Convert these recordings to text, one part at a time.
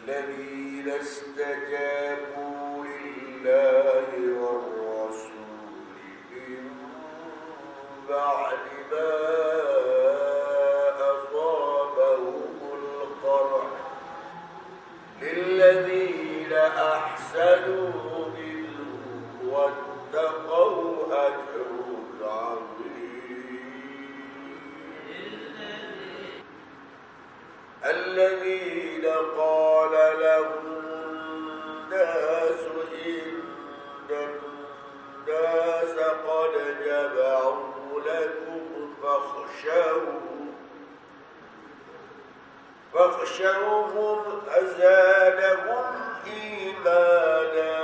الذين استجابوا لله والرسول من بعد ما أصابهم القرح للذين أحسنوا منهم واتقوا أجر عظيم. الذين قال لهم الناس إن الناس قد جمعوا لكم فاخشوهم فزادهم إيمانا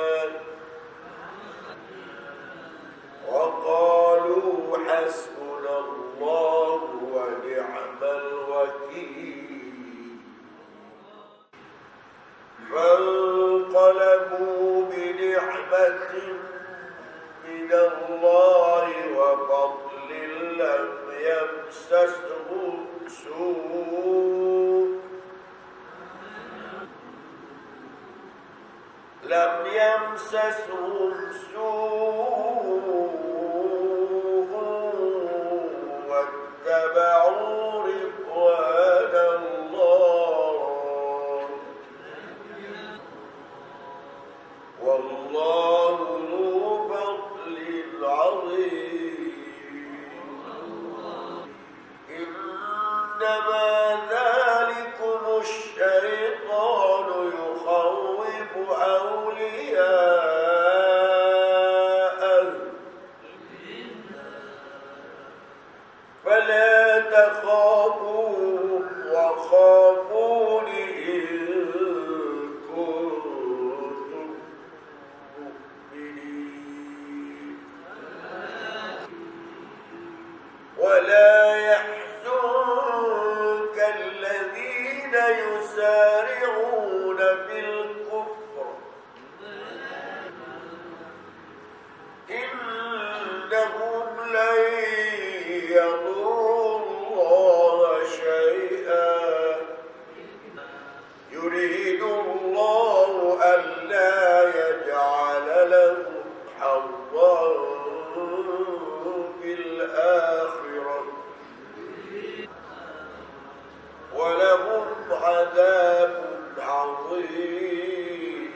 وقالوا حسبنا الله ونعم الوكيل. فانقلبوا بنعمة من الله وفضل لم يمسسهم سوء واتبعوا رضوان الله والله ذو فضل عظيم. إنما ذلكم الشيطان يخوف أولياءه فلا تخافوهم وخافون إن كنتم مؤمنين. ولا يحزنك الذين يسارعون بالكفر إنهم لن يضروا الله شيئا يريد الله ألا يجعل لهم حظا في الآخرة ولهم عذاب عظيم.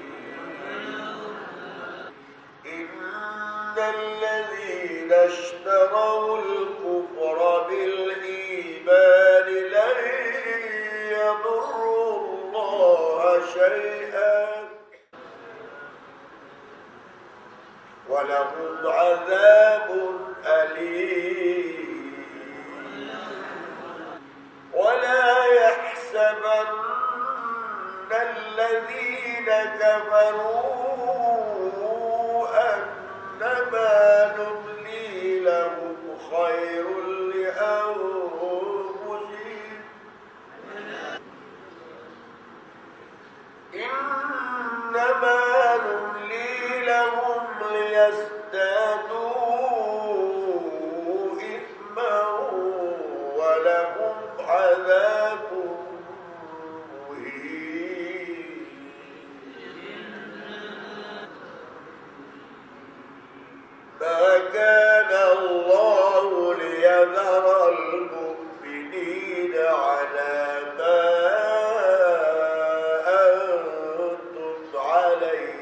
إن الذين اشتروا الكفر بالإيمان لن يضروا الله شيئا ولهم عذاب أليم. ولا يحسبن الذين كفروا أنما نملي لهم خير لأنفسهم إنما نملي لهم ليزدادوا إثما ولهم عذاب مهين. ما كان الله ليذر المؤمنين على ما أنتم عليه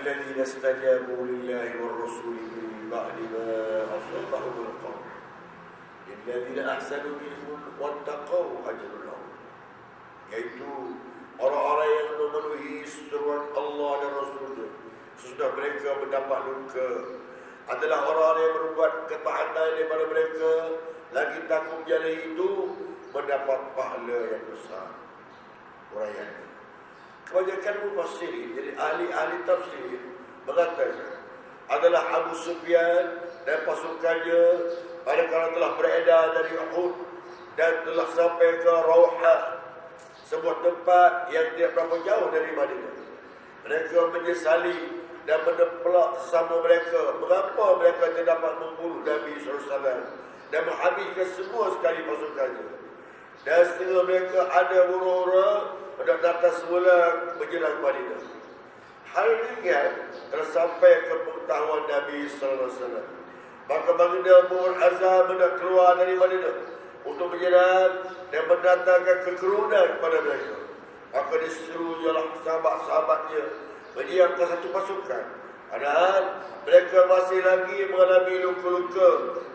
الذين استجابوا لله والرسول من بعد ما أصابهم القول للذين أحسنوا منهم واتقوا أجر لهم, yaitu orang-orang yang memenuhi seruan Allah dan Rasul-Nya sesudah mereka mendapat luka, adalah orang-orang yang berbuat ketaatan daripada mereka lagi takut jalan itu mendapat pahala yang besar. Uraian kebanyakan mufassirin, jadi ahli-ahli tafsir mengatakan adalah Abu Sufyan dan pasukannya pada kala telah beredar dari Uhud dan telah sampai ke Rauhah, sebuah tempat yang tidak berapa jauh dari Madinah. Mereka menyesali dan menepelak sesama mereka mengapa mereka tidak dapat membunuh Nabi SAW dan menghabiskan semua sekali pasukannya. Dan setengah mereka ada hura-hura pada datang semula menyerang Madinah. Hal ini telah sampai ke pengetahuan Nabi SAW. Maka baginda berazam hendak keluar dari Madinah untuk menyerang dan mendatangkan kekerunan kepada mereka. Maka disuruhlah sahabat-sahabatnya menyiapkan satu pasukan. Padahal mereka masih lagi mengalami luka-luka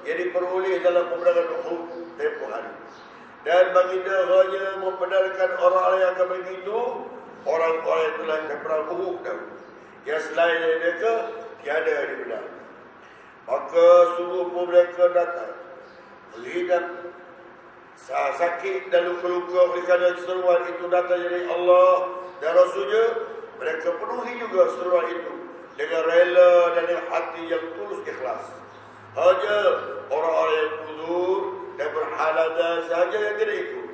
yang diperoleh dalam peperangan Uhud tempoh hari. Dan baginda hanya membenarkan orang-orang yang akan begitu, orang-orang yang telah perang Uhud dahulu. Yang selain dari mereka tiada dibenarkan. Maka suruh pun mereka datang melihat sakit dan luka-luka oleh kerana seruan itu datang dari Allah dan Rasul-Nya. Mereka penuhi juga seruan itu dengan rela dan dengan hati yang tulus ikhlas. Hanya orang-orang yang uzur dan berhalangan sahaja yang tidak ikut.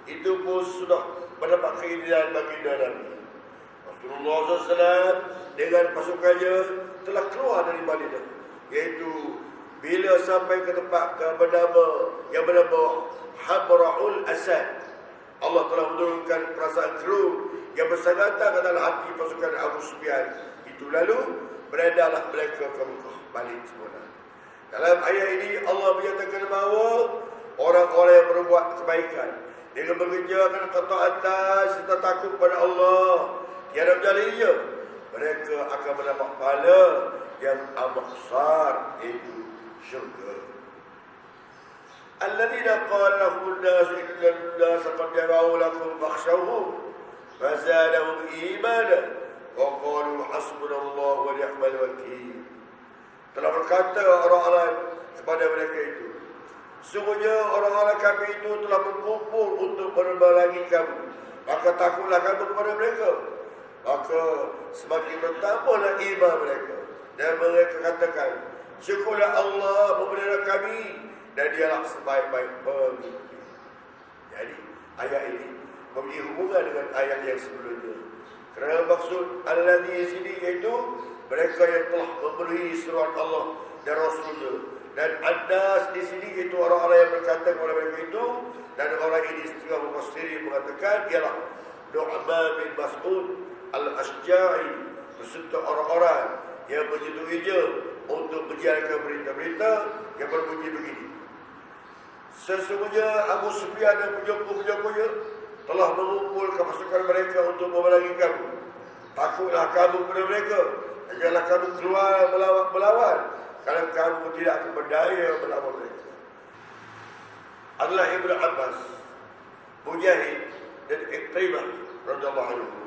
Itu pun sudah mendapat keinginan baginda Nabi. Rasulullah SAW dengan pasukannya telah keluar dari Madinah, iaitu bila sampai ke tempat yang bernama Hamra'ul Asad, Allah telah menurunkan perasaan keruh yang bersangatan ke dalam hati pasukan Abu Sufyan. Itu lalu beredarlah mereka ke Mekah balik semula. Dalam ayat ini Allah menyatakan bahawa orang-orang yang berbuat kebaikan dengan mengerjakan ketaatan serta takut pada Allah tiada berjalinya, mereka akan mendapat pahala yang amat besar, iaitu syurga. Alladzina qala lahum an-nas inna an-nasa qad jama'u lakum fakhshawhum fazadahum imanan wa qalu hasbunallahu wa ni'mal wakeel. Telah berkata orang-orang kepada mereka itu, sungguhnya orang-orang kami itu telah berkumpul untuk menerangi kamu, maka takutlah kamu kepada mereka. Maka semakin bertambahlah iman mereka dan mereka katakan, syukurlah Allah memelihara kami dan dialah sebaik-baik pemimpin. Jadi ayat ini mempunyai hubungan dengan ayat yang sebelumnya. Kerana maksud alladhi sini iaitu mereka yang telah memenuhi seruan Allah dan Rasul-Nya. Dan Annas di sini iaitu orang-orang yang berkata kepada mereka itu, dan orang ini setengah mufassirin mengatakan ialah Nu'man bin Mas'ud Al-Ashja'i beserta orang-orang yang menyetujuinya untuk menyiarkan berita-berita yang berbunyi begini: sesungguhnya Abu Sufyan dan penyokong-penyokongnya telah mengumpulkan pasukan mereka untuk memerangi kamu. Takutlah kamu kepada mereka dan janganlah kamu keluar melawan kerana kamu tidak akan berdaya melawan mereka. Adalah Ibn Abbas, Mujahid dan Ikrimah radhiyallahu anhu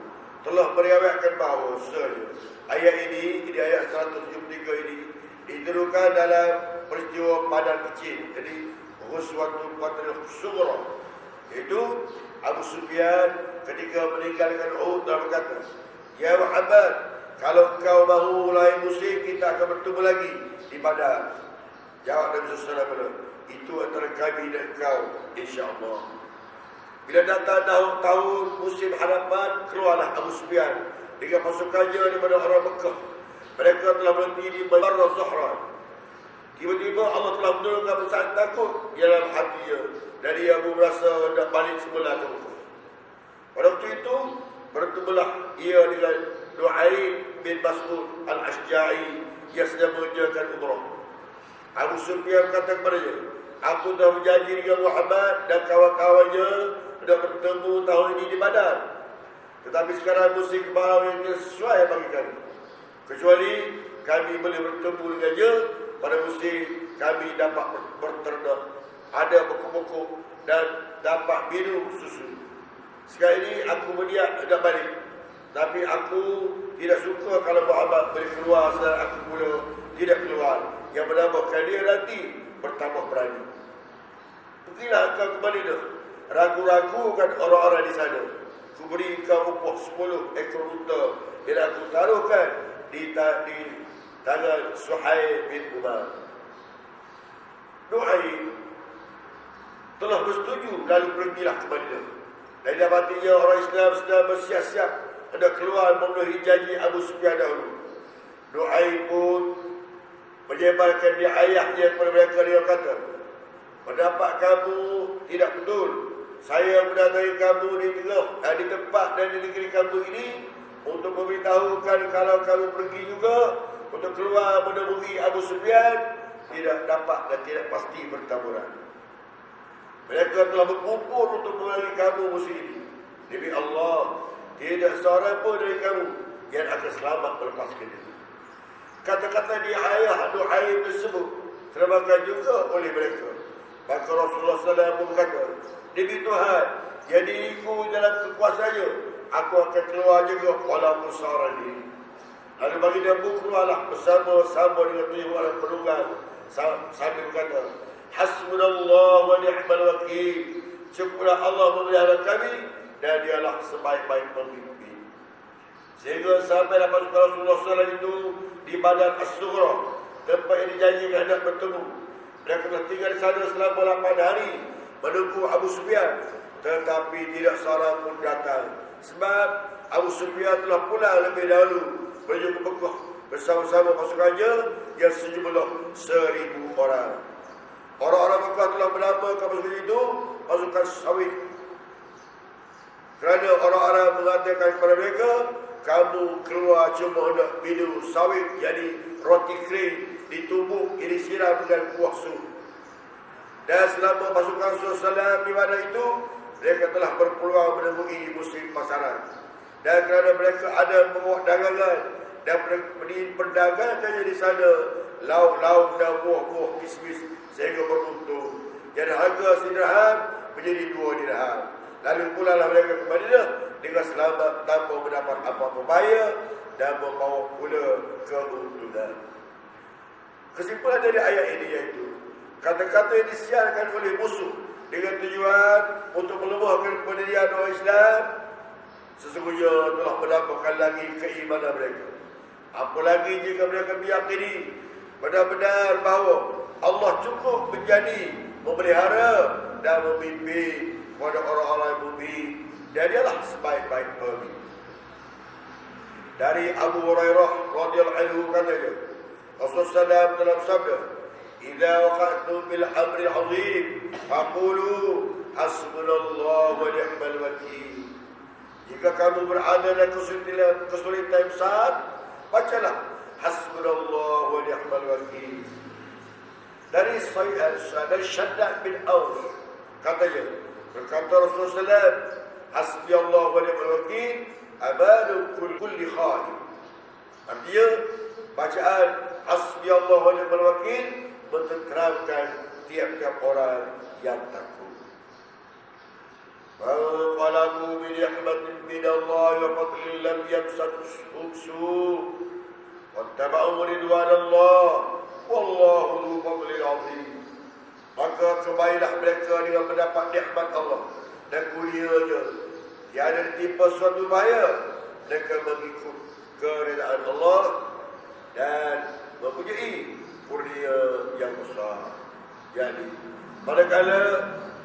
telah meriwayatkan bahawa ayat ini, di ayat 173 ini diturunkan dalam peristiwa padan kecil, jadi Ghazwatul Badr Sughra, iaitu Abu Sufyan ketika meninggalkan Uhud telah berkata, ya Muhammad, kalau kau mahu mulai musim, kita akan bertemu lagi di Badar. Jawab Nabi SAW, itu antara kami dan kau, insyaAllah. Bila datang tahun musim hadapan, keluarlah Abu Sufyan dengan pasukannya daripada orang Mekah. Mereka telah berhenti di Marrah Zahran. Tiba-tiba Allah telah menurunkan perasaan takut di dalam hatinya, dan dia merasa hendak balik semula ke Mekah. Pada waktu itu bertemulah ia dengan Nu'aim bin Mas'ud Al-Ashja'i yang sedang mengerjakan umrah. Abu Sufyan berkata kepadanya, aku telah berjanji dengan Muhammad dan kawan-kawannya hendak bertemu tahun ini di Badar. Tetapi sekarang musim kemarau yang sesuai bagi kami. Kecuali kami boleh bertemu dengannya pada musim kami dapat berternak, ada pokok-pokok dan dapat minum susu. Sekarang ini aku berniat nak balik, tapi aku tidak suka kalau Muhammad boleh keluar saat aku mula tidak keluar. Yang menambahkan dia nanti bertambah berani. Pergilah engkau kembali dah. Ragu-ragukan orang-orang di sana. Ku beri kau upah 10 ekor unta yang aku taruhkan di tangan Suhaib bin Umar. Nu'aim telah bersetuju lalu pergilah ke Madinah. Dan dapatinya orang Islam sedang bersiap-siap hendak keluar memenuhi janji Abu Sufyan dahulu. Nu'aim pun menyebarkan dia ayahnya kepada mereka. Dia kata, pendapat kamu tidak betul. Saya mendatangi kamu di tempat dan di negeri kamu ini untuk memberitahukan kalau kamu pergi juga untuk keluar menemui Abu Sufyan, tidak dapat dan tidak pasti bertaburan. Mereka telah berkumpul untuk memerangi kamu musim ini. Demi Allah, tidak seorang pun dari kamu yang akan selamat melepaskan diri. Kata-kata di ayah Nu'aim tersebut termakan juga oleh mereka. Maka Rasulullah SAW berkata, demi Tuhan, yang diriku dalam kekuasaannya, aku akan keluar juga walaupun seorang diri. Lalu bagi dia pun keluarlah bersama-sama dengan 7 orang penunggang sambil berkata, hasbunallah wa ni'mal wakil. Cukuplah Allah memelihara kami dan dialah sebaik-baik pemimpin. Sehingga sampai dapat Rasulullah SAW itu di Badar As-Sughra, tempat yang dijanjikan hendak bertemu. Mereka telah tinggal di sana selama 8 hari menunggu Abu Sufyan, tetapi tidak seorang pun datang. Sebab Abu Sufyan telah pulang lebih dahulu menuju ke Mekah bersama-sama pasukannya yang sejumlah 1,000 orang. Orang-orang Mekah telah menamakan pasukan itu pasukan sawit, kerana orang-orang mengatakan kepada mereka, kamu keluar cuma hendak minum sawit, jadi roti kering ditumbuk, disiram dengan kuah sup. Dan selama pasukan Rasulullah di mana itu, mereka telah berpeluang menemui musim pasaran. Dan kerana mereka ada membawa dagangan dan diperdagangkannya di sana lauk-lauk dan buah-buah kismis sehingga beruntung. Dan harga dirham menjadi 2 dirham. Lalu pulalah mereka ke Madinah dengan selamat tanpa mendapat apa-apa bahaya dan membawa pula keuntungan. Kesimpulan dari ayat ini iaitu kata-kata yang disiarkan oleh musuh dengan tujuan untuk melemahkan pendirian orang Islam sesungguhnya telah menambahkan lagi keimanan mereka. Apalagi jika mereka meyakini benar-benar bahawa Allah cukup menjadi memelihara dan memimpin kepada orang-orang mukmin, dan dialah sebaik-baik pemimpin. Dari Abu Hurairah radhiyallahu anhu katanya, Rasulullah SAW dalam sabda, "Idza waqa'tum bil amri al-'azim, faqulu hasbunallahu wa ni'mal wakil." Jika kamu berada dalam kesulitan besar, bacalah hasbunallahu wa ni'mal wakil. Dari Shaddad bin Aus katanya, berkata Rasulullah SAW, hasbiyallahu wa ni'mal wakil, amalu kulli khair. Artinya, bacaan hasbiyallahu wa ni'mal wakil mententeramkan tiap-tiap orang yang takut. Qalabu bi ni'matin min Allah wa fadlin lam yamsasuhum su' wattaba'u ridwanallah wallahu dzu fadlin 'azim. Maka kembalilah mereka dengan mendapat nikmat Allah dan kurnianya. Tiada ditimpa suatu bahaya. Mereka mengikut keredaan Allah dan mempunyai kurnia yang besar. Jadi, manakala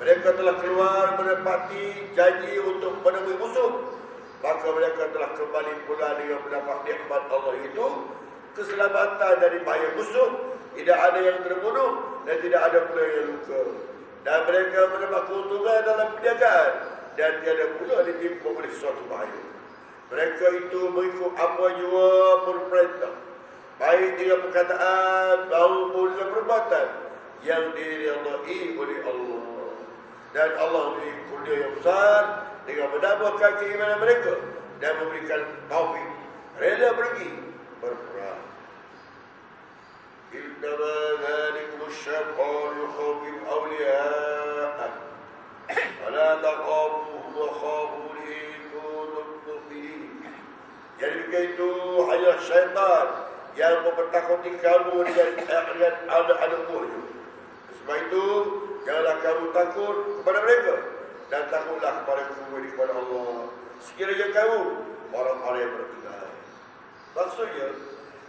mereka telah keluar menepati janji untuk menemui musuh, maka mereka telah kembali pula dengan mendapat nikmat Allah itu, keselamatan dari bahaya musuh, tidak ada yang terbunuh dan tidak ada pula yang luka. Dan mereka mendapat keuntungan dalam perniagaan dan tiada pula ditimpa oleh suatu bahaya. Mereka itu mengikut apa jua perintah, baik dengan perkataan maupun dengan perbuatan yang diridai oleh Allah. Dan Allah memberi kurnia yang besar dengan menambahkan keimanan mereka dan memberikan taufik rela pergi berperang. Innama dhalikum syaitan yukhawwif awliya'ah. Fala taqabuhu wa khafuni in kuntum mu'minin. Jadi begitu hanya syaitan yang mempertakuti kamu dengan anak-anak buahnya. Sebab itu, janganlah kamu takut kepada mereka dan takutlah kepada Allah. Sekiranya kamu orang-orang yang beriman. Maksudnya,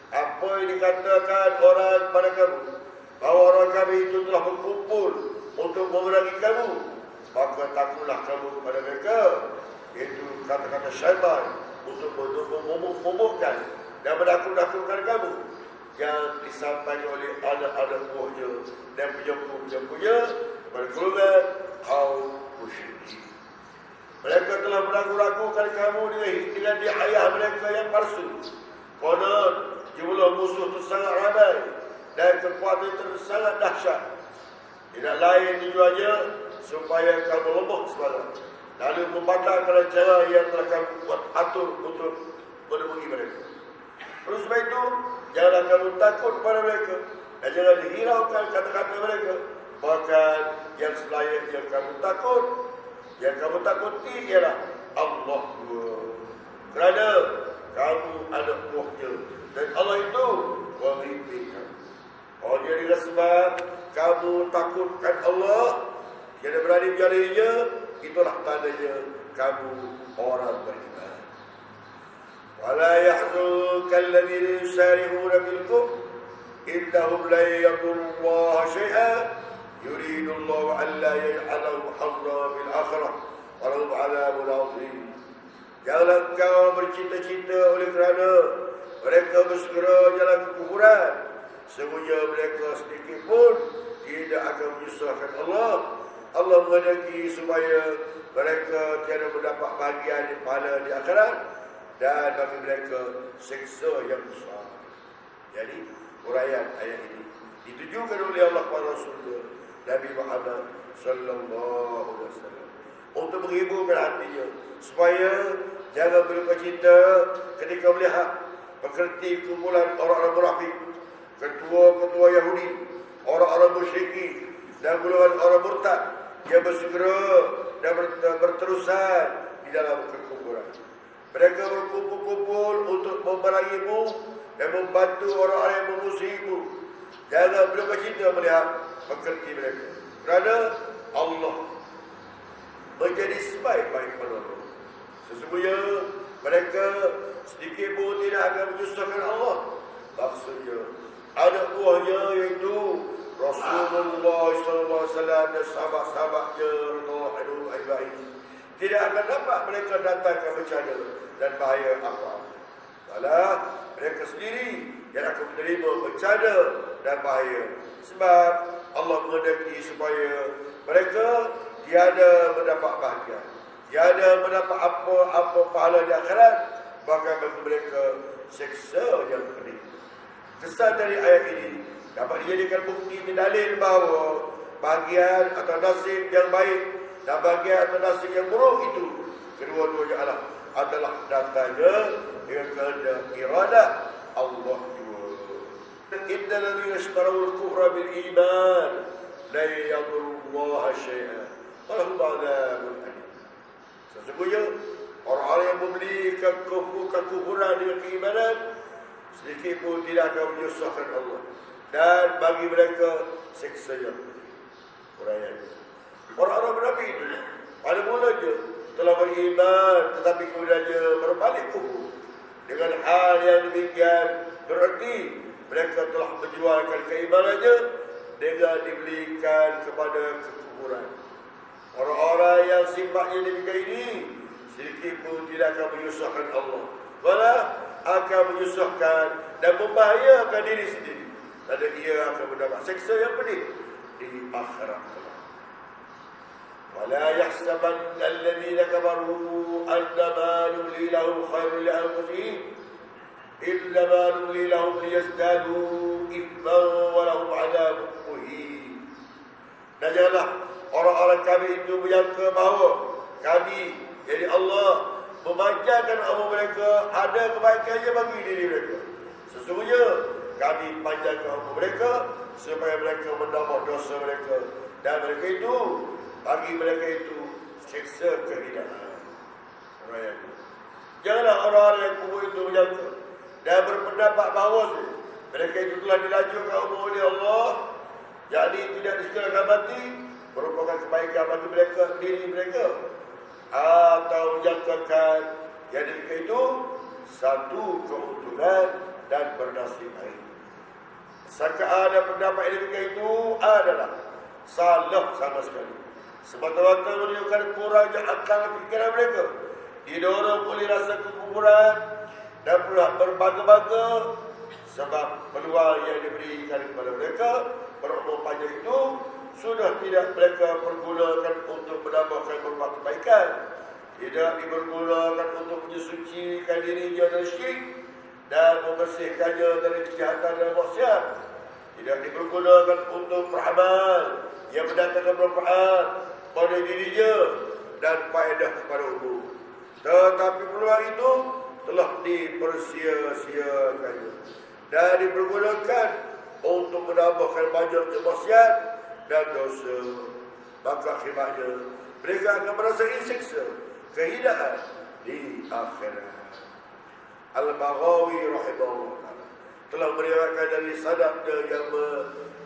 apa yang dikatakan orang pada kamu, bahawa orang kami itu telah berkumpul untuk memerangi kamu, maka takutlah kamu kepada mereka. Iaitu kata-kata syaitan untuk memomokkan dan menakut-nakutkan kamu yang disampaikan oleh anak-anak buahnya dan penyempuh-penyempuhnya kepada golongan kaum musyrikin. Mereka telah meragu-ragukan kamu dengan ayah mereka yang palsu. Konon jumlah musuh itu sangat ramai dan kekuatan itu sangat dahsyat. Tidak lain tujuannya supaya kamu lemah semalam, lalu membatalkan cara yang telah kamu buat atur untuk menemui mereka. Terus sebab itu, janganlah kamu takut kepada mereka dan jangan dihiraukan kata-kata mereka. Bahkan yang selayaknya kamu takut, yang kamu takuti ialah Allah dua. Kerana kamu anak buahnya dan Allah itu memimpin kamu. Oh, jadi sebab kamu takutkan Allah, jadi berani biarainya, itulah tandanya kamu orang beriman. ولا يحزنك الذين يسارعون بالكفر إنهم لن يضروا الله شيئا يريد الله ألا يجعلهم حظا في الآخرة ولهم عذاب عظيم. Janganlah kau bercita-cita oleh kerana mereka bersegera jalan kekufuran. Sesungguhnya mereka sedikit pun tidak akan menyusahkan Allah. Allah menghendaki supaya mereka tiada mendapat bahagian di pahala di akhirat dan bagi mereka seksa yang besar. Jadi, uraian ayat ini ditujukan oleh Allah kepada Rasulullah Nabi Muhammad sallallahu alaihi wasallam untuk menghiburkan hatinya supaya jangan berduka cita ketika melihat pekerti kumpulan orang-orang munafik, ketua-ketua Yahudi, orang-orang musyrikin dan golongan orang murtad yang bersegera dan berterusan di dalam kekufuran. Mereka berkumpul-kumpul untuk memerangimu dan membantu orang-orang yang memusuhimu. Jangan berduka cita melihat pekerti mereka, kerana Allah menjadi sebaik-baik penolong. Sesungguhnya mereka sedikit pun tidak akan menyusahkan Allah. Maksudnya anak buahnya iaitu Rasulullah SAW dan sahabat-sahabatnya radhiyallahu anhum tidak akan dapat mereka datangkan bencana dan bahaya apa. Malah mereka sendiri yang akan menerima bencana dan bahaya. Sebab Allah menghendaki supaya mereka tiada mendapat bahagia, tiada mendapat apa-apa pahala di akhirat, bahkan bagi mereka seksa yang pedih. Kesan dari ayat ini dapat dijadikan bukti dan dalil bahawa bahagian atau nasib yang baik dan bahagian atau nasib yang buruk itu kedua-duanya adalah datangnya dengan kehendak iradah Allah juga. Innal ladzina ishtarawul kufra bil iman la yadurrullaha syai'an wa lahum 'adzabun alim. Sesungguhnya orang-orang yang membeli kekufuran dengan keimanan sedikit pun tidak akan menyusahkan Allah dan bagi mereka siksa yang pedih. Uraiannya, orang-orang munafik itu pada mulanya telah beriman tetapi kemudiannya berbalik kufur. Dengan hal yang demikian berarti mereka telah menjualkan keimanannya dengan dibelikan kepada kekufuran. Orang-orang yang sifatnya demikian ini sedikit pun tidak akan menyusahkan Allah, malah akan menyusahkan dan membahayakan diri sendiri, dan ia akan mendapat siksa yang pedih di akhirat. ولا يحسبن الذين كفروا أنما نملي لهم خير لأنفسهم إنما نملي لهم ليزدادوا إثما ولهم عذاب مهين. Dan janganlah orang-orang kami itu menyangka bahawa kami, jadi Allah, memanjakan amal mereka ada kebaikannya bagi diri mereka, Sesungguhnya kami panjangkan umur mereka supaya mereka menambah dosa mereka, dan mereka itu, bagi mereka itu seksa kehinaan. Janganlah orang-orang yang kubur itu menyangka dan berpendapat bahawa mereka itu telah dilanjutkan umur oleh Allah, jadi tidak disekalakan mati, merupakan kebaikan bagi mereka, diri mereka, atau menyangkakan yang mereka itu satu keuntungan dan bernasib baik. Sangkaan dan pendapat yang demikian itu adalah salah sama sekali. Semata-mata menunjukkan kurangnya akal fikiran mereka, didorong oleh rasa kekufuran dan pula berbangga-bangga sebab peluang yang diberikan kepada mereka berumur panjang itu sudah tidak mereka pergunakan untuk menambahkan berbuat kebaikan, tidak dipergunakan untuk mensucikan dirinya dari syirik dan membersihkannya dari kejahatan dan maksiat, tidak dipergunakan untuk beramal yang mendatangkan manfaat pada dirinya dan faedah kepada umum. Tetapi peluang itu telah dipersia-siakannya dan dipergunakan untuk menambahkan banyak maksiat dan dosa. Maka akibatnya mereka akan merasakan siksa kehinaan di akhirat. Al-Baghawi rahimahullah telah meriwayatkan dari sanadnya yang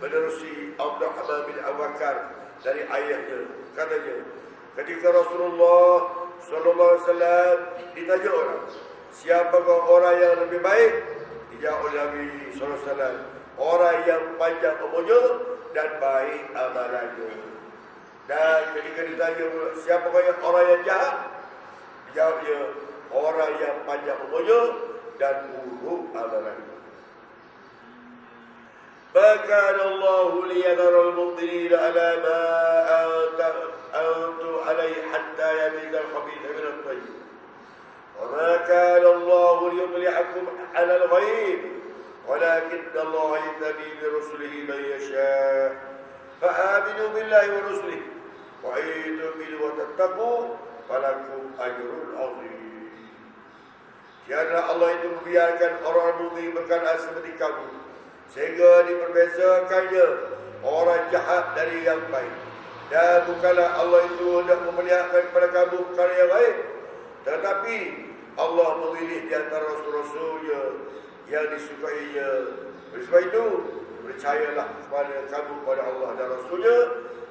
menerusi Abdurrahman bin Abu Bakar dari ayahnya, katanya, ketika Rasulullah sallallahu alaihi wasallam ditanya orang, siapakah orang yang lebih baik? Dijawab oleh Nabi sallallahu alaihi wasallam, orang yang panjang umurnya dan baik amalannya. Dan ketika ditanya siapakah orang yang jahat? Dijawabnya, orang yang panjang umurnya dan buruk amalannya. فَكَانَ اللَّهُ لِيَذَرَ الْمُبْطِلِينَ عَلَى مَا أَنْتُمْ عَلَيْهِ حَتَّى يَمِيزَ الْخَبِيثَ مِنَ الطَّيِّبِ وَمَا كَانَ اللَّهُ لِيُطْلِعَكُمْ عَلَى الْغَيْبِ وَلَكِنَّ اللَّهَ يَهْدِي بِرُسُلِهِ مَن يَشَاءُ فَآمِنُوا بِاللَّهِ وَرُسُلِهِ وَإِن تُؤْمِنُوا وَتَتَّقُوا فَلَكُمْ أَجْرٌ عَظِيمٌ. Tiada Allah itu membiarkan orang mukmin berkeadaan seperti kamu, sehingga diperbezakannya orang jahat dari yang baik. Dan bukanlah Allah itu hendak memperlihatkan kepada kamu perkara yang baik, tetapi Allah memilih di antara rasul-rasulnya yang disukainya. Oleh sebab itu, percayalah kepada kamu kepada Allah dan Rasulnya,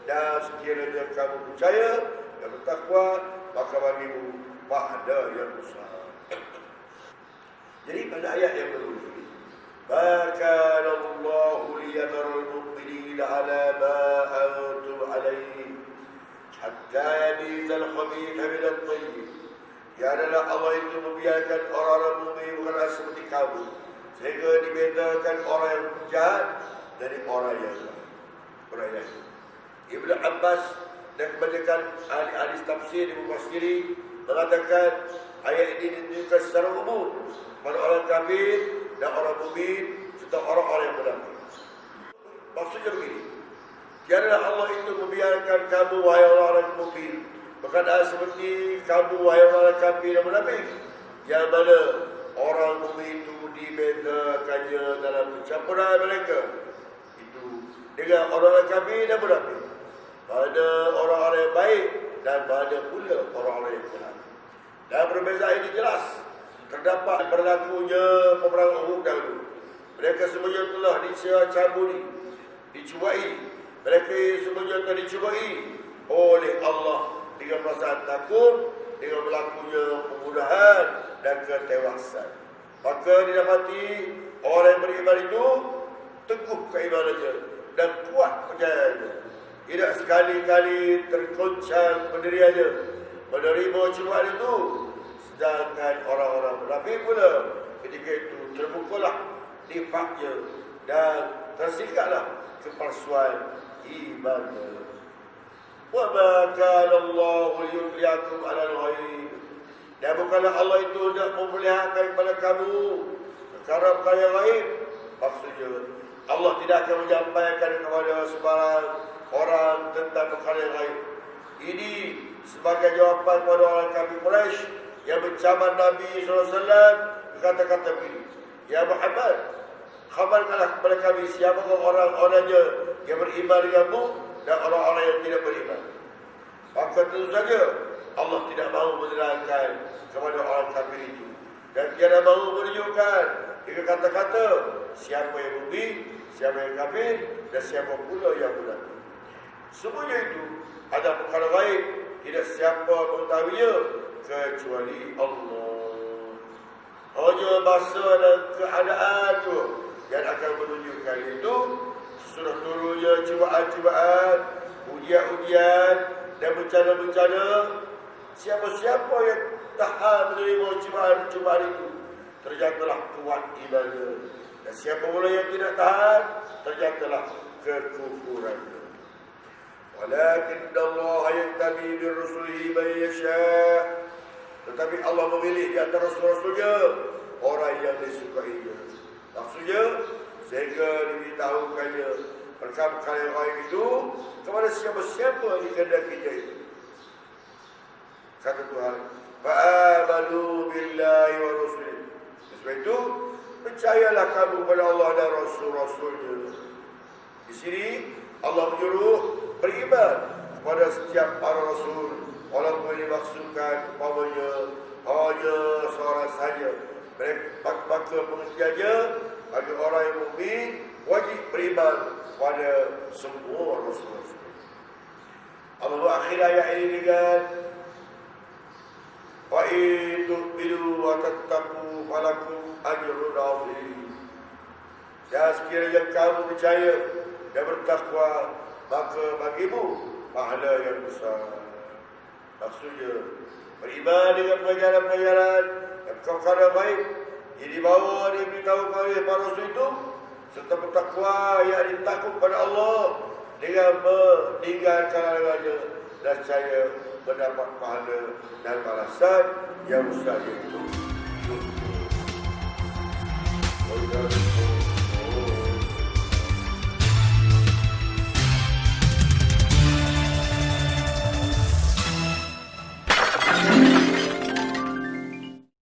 dan sekiranya kamu percaya dan bertakwa, maka bagimu pahala yang besar. Jadi pada ayat yang berikut, مَا كَانَ اللَّهُ لِيَذَرَ الْمُؤْمِنِينَ عَلَى مَا أَنْتُمْ عَلَيْهِ حَتَّى يَمِيزَ الْخَبِيثَ مِنَ الطَّيِّبِ. Tiadalah Allah itu membiarkan orang-orang mukmin bukan seperti kamu, sehingga dibedakan orang yang jahat dari orang yang baik. Ibnu Abbas dan kebanyakan ahli-ahli tafsir di Mufassiri mengatakan ayat ini ditunjukkan secara umum pada orang kafir dan orang mukmin serta orang-orang yang munafik. Maksudnya begini, tiadalah Allah itu membiarkan kamu wahai orang-orang mukmin berkeadaan seperti kamu wahai orang kafir dan munafik, yang mana orang mukmin itu dibedakannya dalam pencampuran mereka itu dengan orang-orang kafir dan munafik, pada orang-orang yang baik dan pada pula orang-orang yang munafik. Dan perbezaan ini jelas terdapat berlakunya peperangan Uhud dahulu. Mereka semuanya telah dicaburi, dicubai. Mereka semuanya telah dicubai oleh Allah dengan perasaan takut, dengan berlakunya pembunuhan dan ketewasan. Maka didapati orang yang beriman itu teguh keimanannya dan kuat percayaannya, tidak sekali-kali tergoncang pendiriannya menerima cubaan itu. Sedangkan orang-orang munafik pula ketika itu terbukalah nifaknya dan tersingkaplah kepalsuan imannya. Wa ma kana Allahu liyuliakum 'ala al-ghaib. Dan bukanlah Allah itu hendak memperlihatkan kepada kamu perkara-perkara yang gaib. Maksudnya Allah tidak akan menyampaikan kepada sebarang orang tentang perkara yang gaib. Ini sebagai jawapan kepada orang kafir Quraisy yang mencaman Nabi SAW, berkata-kata begini, Ya Muhammad, Khabarkanlah kepada kami siapakah orang-orangnya yang beriman denganmu dan orang-orang yang tidak beriman. Maka tentu saja Allah tidak mahu menerangkan kepada orang kafir itu. Dan tiada mahu menunjukkan dengan kata-kata siapa yang mukmin, siapa yang kafir dan siapa pula yang munafik. Semuanya itu ada perkara gaib, tidak siapa mengetahuinya kecuali Allah. Hanya masa dan keadaan itu yang akan menunjukkan itu. Sudah turunnya cubaan-cubaan, ujian-ujian dan bencana-bencana. Siapa-siapa yang tahan menerima cubaan-cubaan itu, terjatuhlah kuat imannya. Dan siapa pula yang tidak tahan, terjatuhlah kekufurannya. Walakin Allah yaktabi bi rusulihi man yasha'. Tetapi Allah memilih di antara rasul-rasulnya orang yang disukainya. Maksudnya, sehingga diberitahukannya perkara-perkara yang gaib itu kepada siapa-siapa yang dikehendakinya itu. Kata Tuhan, fa'amanu billahi wa rasulih. Sebab itu, percayalah kamu kepada Allah dan Rasul-Rasulnya. Di sini, Allah menyuruh beriman kepada setiap para Rasul. Walaupun dimaksudkan umpamanya hanya seorang saja. Maka pengertiannya, bagi orang yang mukmin wajib beriman pada semua Rasul-Rasul. Allah mengakhiri ayat ini dengan wa in tu'minu wa tattaqu falakum ajrun 'azim. Dan sekiranya kamu percaya dan bertakwa, maka bagimu pahala yang besar. Maksudnya beriman dengan pengajaran-pengajaran dan perkara baik yang dibawa dan diberitahu oleh para Rasul itu, serta bertakwa yang ditakut pada Allah dengan meninggalkan larangannya, dan saya mendapat pahala dan balasan yang besar itu.